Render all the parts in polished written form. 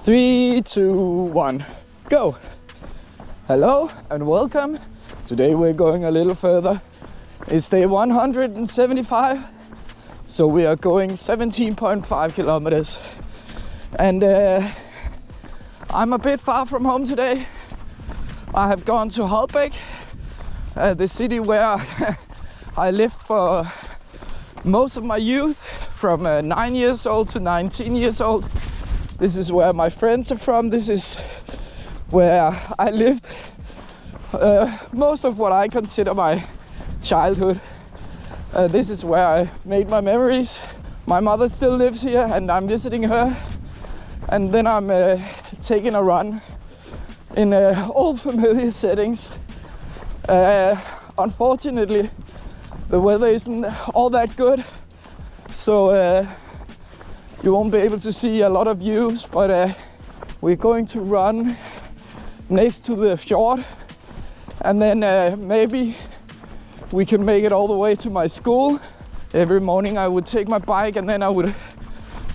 3, 2, 1, go! Hello and welcome. Today we're going a little further. It's day 175, so we are going 17.5 kilometers. And I'm a bit far from home today. I have gone to Holbæk, the city where I lived for most of my youth, from 9 years old to 19 years old. This is where my friends are from. This is where I lived most of what I consider my childhood. This is where I made my memories. My mother still lives here and I'm visiting her. And then I'm taking a run in old familiar settings. Unfortunately, the weather isn't all that good. So you won't be able to see a lot of views, but we're going to run next to the fjord, and then maybe we can make it all the way to my school. Every morning I would take my bike and then I would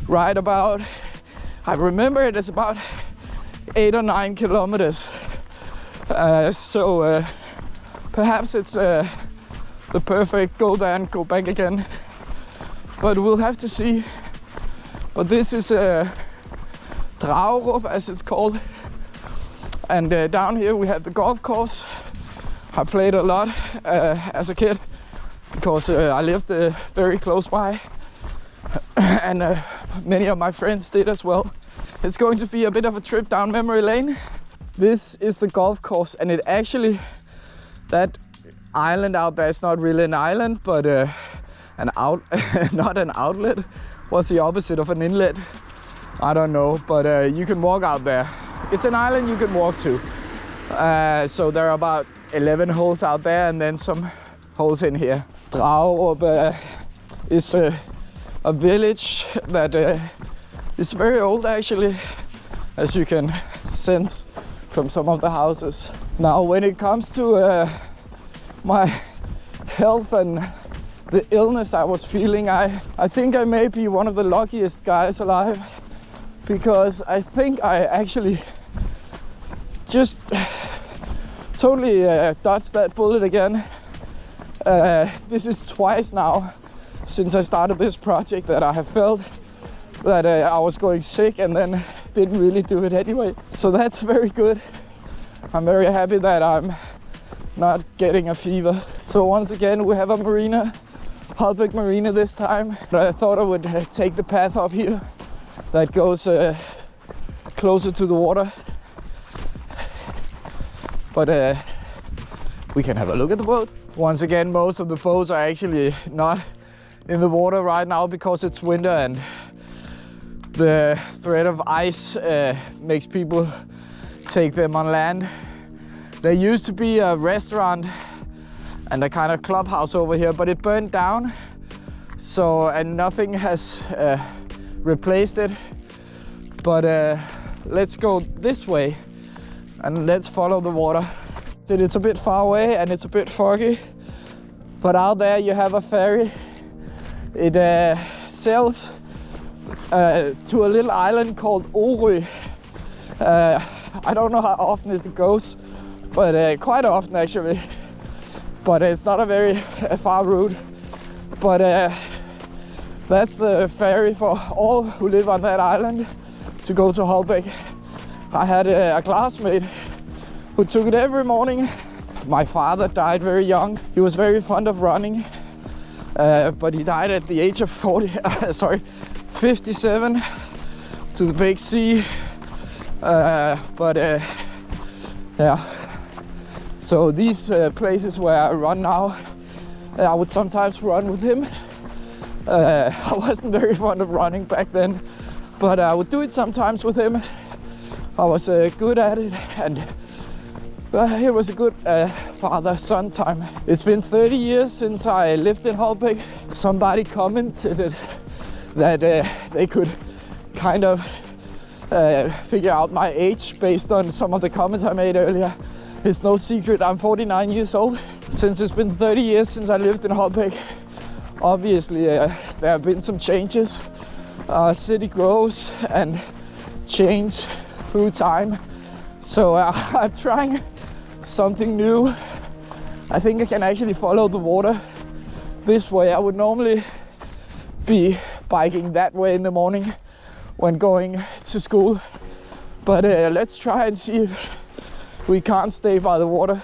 ride about, I remember it is about 8 or 9 kilometers. So perhaps it's the perfect go there and go back again, but we'll have to see. But this is Dragerup, as it's called, and down here we have the golf course. I played a lot as a kid because I lived very close by, and many of my friends did as well. It's going to be a bit of a trip down memory lane. This is the golf course, and it actually, that island out there is not really an island, but not an outlet. What's the opposite of an inlet? I don't know, but you can walk out there. It's an island you can walk to. So there are about 11 holes out there and then some holes in here. Dragerup is a village that is very old actually, as you can sense from some of the houses. Now when it comes to my health and the illness I was feeling, I think I may be one of the luckiest guys alive, because I think I actually just totally dodged that bullet again. This is twice now since I started this project that I have felt that I was going sick and then didn't really do it anyway. So that's very good. I'm very happy that I'm not getting a fever. So once again we have a marina, Holbæk Marina this time. But I thought I would take the path up here that goes closer to the water. But we can have a look at the boat. Once again, most of the boats are actually not in the water right now because it's winter and the threat of ice makes people take them on land. There used to be a restaurant and a kind of clubhouse over here, but it burned down. So, and nothing has replaced it. But let's go this way and let's follow the water. It's a bit far away and it's a bit foggy, but out there you have a ferry. It sails to a little island called loooong. I don't know how often it goes, but quite often actually. But it's not a very far route. But that's the ferry for all who live on that island to go to Holbæk. I had a classmate who took it every morning. My father died very young. He was very fond of running, but he died at the age of 57 to the big sea. Yeah. So these places where I run now, I would sometimes run with him. I wasn't very fond of running back then, but I would do it sometimes with him. I was good at it, and it was a good father-son time. It's been 30 years since I lived in Holbæk. Somebody commented that they could kind of figure out my age based on some of the comments I made earlier. It's no secret, I'm 49 years old. Since it's been 30 years since I lived in Holbæk, obviously there have been some changes. City grows and change through time. So I'm trying something new. I think I can actually follow the water this way. I would normally be biking that way in the morning when going to school. But let's try and see if we can't stay by the water.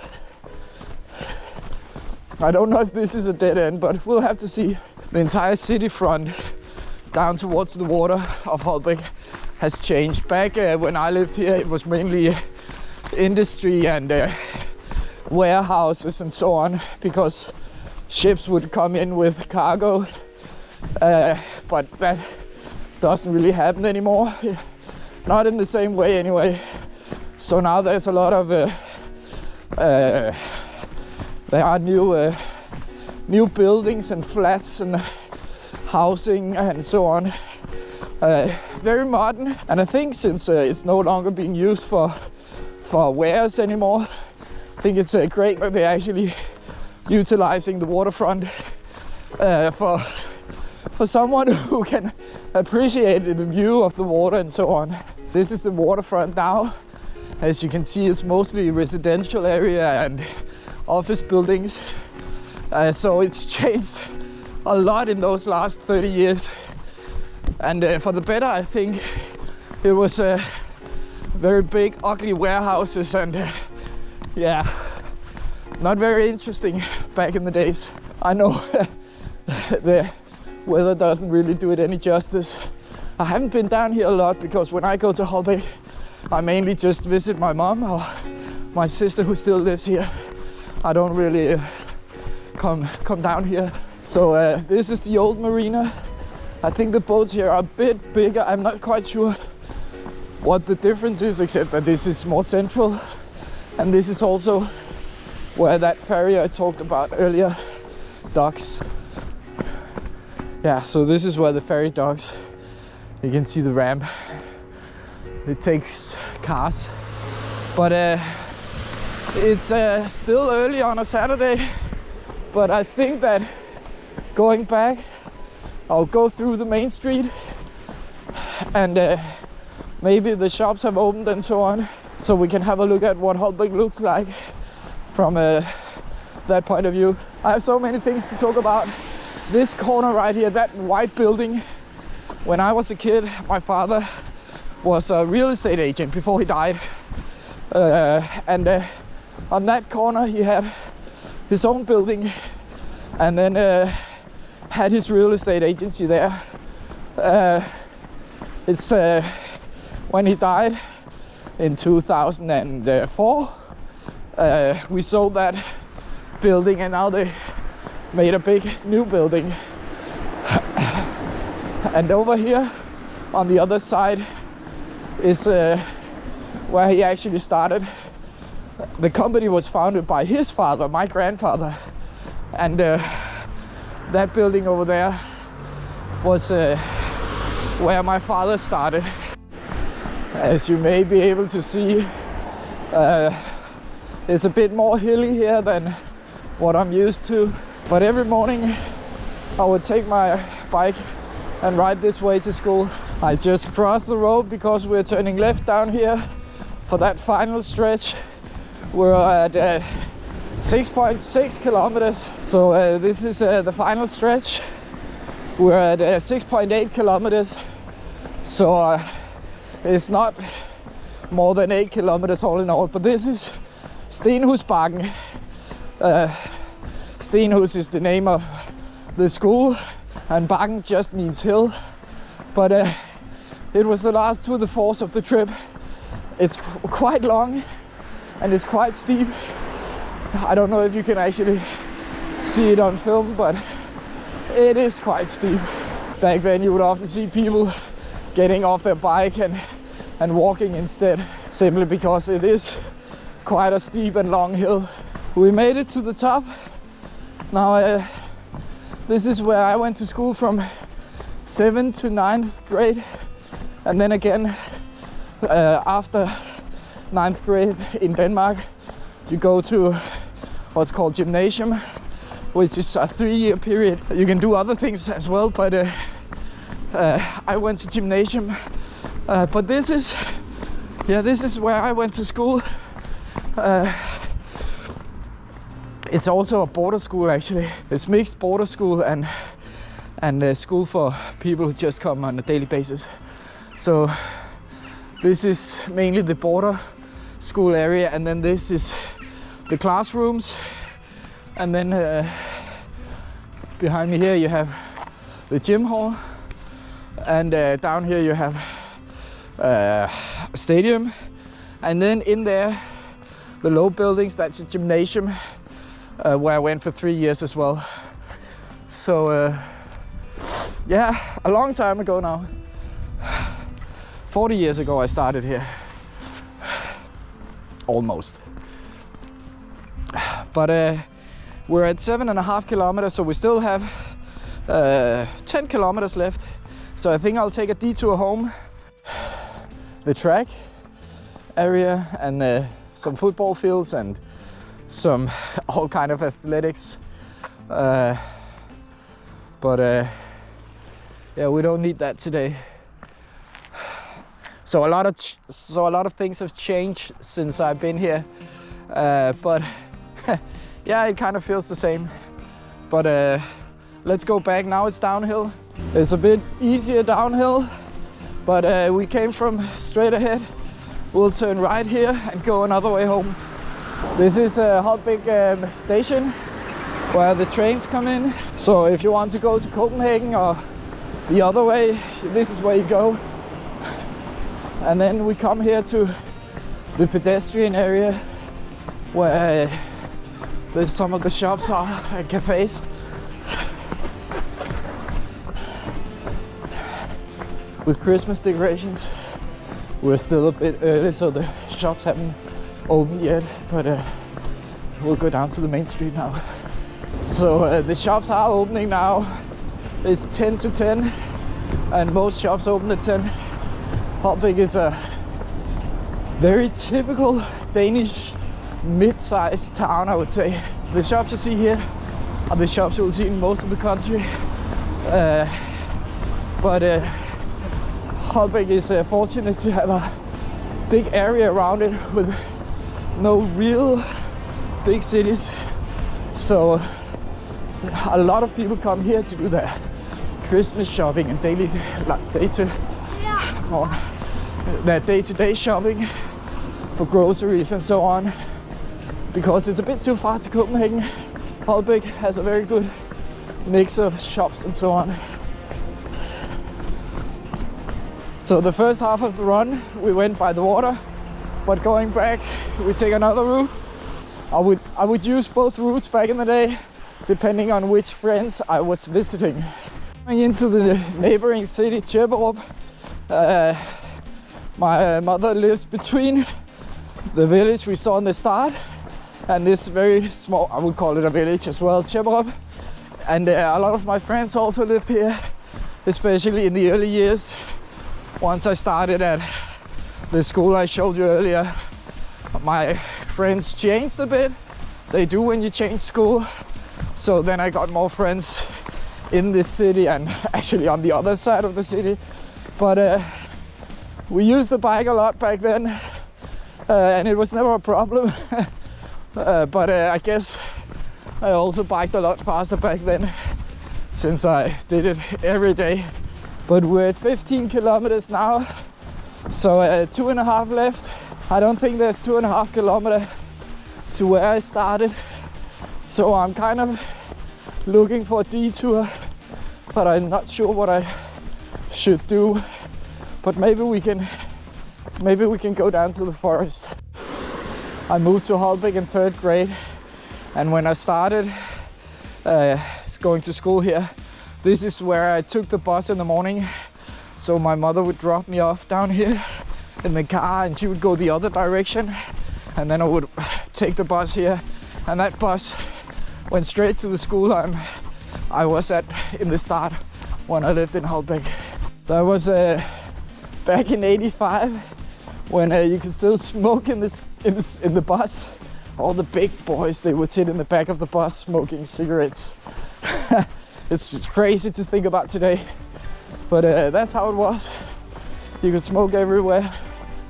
I don't know if this is a dead end, but we'll have to see. The entire city front down towards the water of Holbæk has changed. Back when I lived here, it was mainly industry and warehouses and so on, because ships would come in with cargo, but that doesn't really happen anymore, not in the same way anyway. So now there's a lot of there are new buildings and flats and housing and so on. Very modern, and I think since it's no longer being used for wares anymore, I think it's great that they're actually utilizing the waterfront for someone who can appreciate the view of the water and so on. This is the waterfront now. As you can see, it's mostly residential area and office buildings. So it's changed a lot in those last 30 years. And for the better, I think. It was very big, ugly warehouses and yeah, not very interesting back in the days. I know the weather doesn't really do it any justice. I haven't been down here a lot because when I go to Holbæk, I mainly just visit my mom or my sister who still lives here. I don't really come down here. So this is the old marina. I think the boats here are a bit bigger. I'm not quite sure what the difference is, except that this is more central. And this is also where that ferry I talked about earlier docks. Yeah, so this is where the ferry docks. You can see the ramp. It takes cars. But it's still early on a Saturday. But I think that going back, I'll go through the main street and maybe the shops have opened and so on, so we can have a look at what Holbæk looks like from that point of view. I have so many things to talk about. This corner right here, that white building. When I was a kid, my father was a real estate agent before he died. And on that corner he had his own building and then had his real estate agency there. It's when he died in 2004, we sold that building and now they made a big new building. And over here on the other side is where he actually started. The company was founded by his father, my grandfather, and that building over there was where my father started. As you may be able to see, it's a bit more hilly here than what I'm used to. But every morning I would take my bike and ride this way to school. I just crossed the road because we're turning left down here for that final stretch. We're at 6.6 kilometers. So this is the final stretch. We're at 6.8 kilometers. So it's not more than 8 kilometers all in all. But this is Stenhusbakken. Stenhus is the name of the school, and Bakken just means hill. But it was the last tour de force of the trip. It's quite long and it's quite steep. I don't know if you can actually see it on film, but it is quite steep. Back then you would often see people getting off their bike and walking instead, simply because it is quite a steep and long hill. We made it to the top. Now this is where I went to school from 7th to 9th grade, and then again after 9th grade in Denmark you go to what's called gymnasium, which is a 3-year period. You can do other things as well, but I went to gymnasium But this is where I went to school. It's also a border school actually. It's mixed border school and a school for people who just come on a daily basis. So this is mainly the border school area, and then this is the classrooms, and then behind me here you have the gym hall, and down here you have a stadium, and then in there the low buildings, that's a gymnasium where I went for 3 years as well. So yeah, a long time ago now. 40 years ago I started here. Almost. But we're at 7.5 kilometers, so we still have 10 kilometers left. So I think I'll take a detour home. The track area and some football fields and some all kind of athletics. But yeah, we don't need that today. So a lot of things have changed since I've been here. But yeah, it kind of feels the same. But let's go back. Now it's downhill. It's a bit easier downhill, but we came from straight ahead. We'll turn right here and go another way home. This is Holbæk station where the trains come in. So if you want to go to Copenhagen or the other way, this is where you go. And then we come here to the pedestrian area where some of the shops are and cafes. With Christmas decorations. We're still a bit early, so the shops haven't opened yet, but we'll go down to the main street now. So the shops are opening now. It's 10 to 10 and most shops open at 10. Holbæk is a very typical Danish mid-sized town, I would say. The shops you see here are the shops you will see in most of the country. But Holbæk is fortunate to have a big area around it with no real big cities. So a lot of people come here to do their Christmas shopping and day-to-day shopping for groceries and so on, because it's a bit too far to Copenhagen. Holbæk has a very good mix of shops and so on. So the first half of the run we went by the water, but going back we take another route. I would use both routes back in the day, depending on which friends I was visiting. Going into the neighboring city, Tjøberup. My mother lives between the village we saw in the start and this very small, I would call it a village as well, Tjøberup. And a lot of my friends also lived here, especially in the early years. Once I started at the school I showed you earlier, my friends changed a bit. They do when you change school. So then I got more friends in this city and actually on the other side of the city. But we used the bike a lot back then and it was never a problem. But I guess I also biked a lot faster back then since I did it every day. But we're at 15 kilometers now, so 2.5 left. I don't think there's 2.5 kilometers to where I started, so I'm kind of looking for a detour, but I'm not sure what I should do. But maybe we can go down to the forest. I moved to Holbæk in 3rd grade, and when I started going to school here, this is where I took the bus in the morning. So my mother would drop me off down here in the car and she would go the other direction. And then I would take the bus here. And that bus went straight to the school I was at in the start when I lived in Holbæk. That was back in '85 when you could still smoke in the bus. All the big boys, they would sit in the back of the bus smoking cigarettes. It's crazy to think about today, but that's how it was. you could smoke everywhere,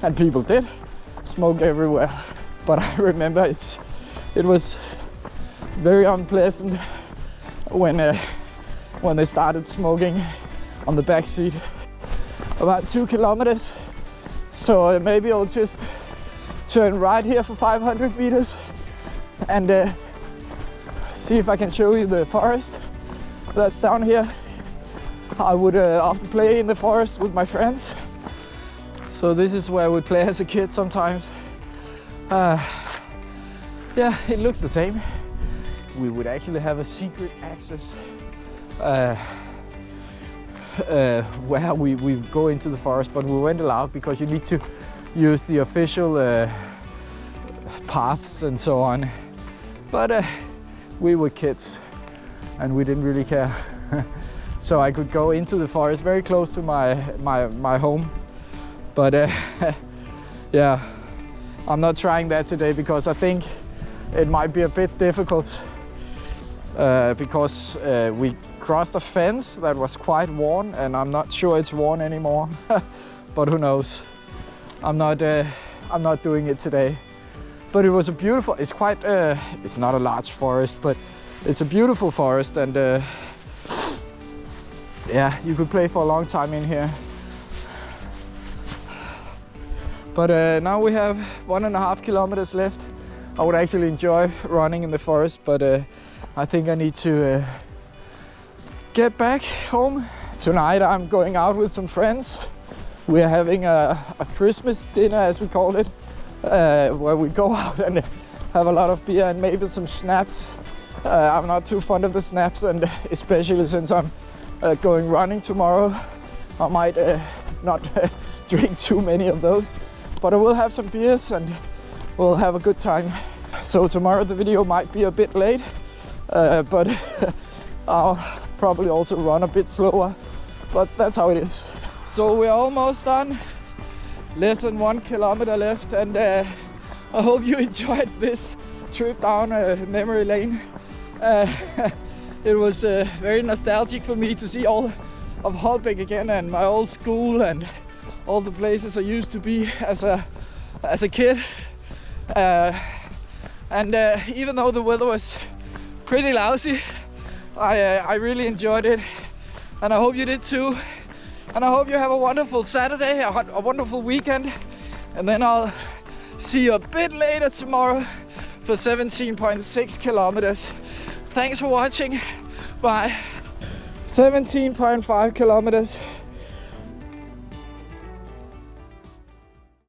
and people did smoke everywhere. But I remember it was very unpleasant when they started smoking on the back seat. About 2 kilometers, so maybe I'll just turn right here for 500 meters and see if I can show you the forest that's down here. I would often play in the forest with my friends. So this is where we play as a kid sometimes. Yeah, it looks the same. We would actually have a secret access where we go into the forest, but we weren't allowed because you need to use the official paths and so on. But we were kids and we didn't really care. So I could go into the forest very close to my home. But yeah, I'm not trying that today because I think it might be a bit difficult because we crossed a fence that was quite worn, and I'm not sure it's worn anymore. But who knows? I'm not doing it today. But it was a beautiful. It's quite. It's not a large forest, but it's a beautiful forest, and yeah, you could play for a long time in here. But now we have 1.5 kilometers left. I would actually enjoy running in the forest, but I think I need to get back home. Tonight I'm going out with some friends. We're having a Christmas dinner, as we call it, where we go out and have a lot of beer and maybe some schnapps. I'm not too fond of the schnapps, and especially since I'm going running tomorrow, I might not drink too many of those. But I will have some beers and we'll have a good time. So tomorrow the video might be a bit late, but I'll probably also run a bit slower, but that's how it is. So we're almost done, less than 1 kilometer left, and I hope you enjoyed this trip down memory lane. It was very nostalgic for me to see all of Holbæk again, and my old school and all the places I used to be as a kid. Even though the weather was pretty lousy, I really enjoyed it, and I hope you did too. And I hope you have a wonderful Saturday, a wonderful weekend, and then I'll see you a bit later tomorrow for 17.6 kilometers. Thanks for watching. Bye. 17.5 kilometers.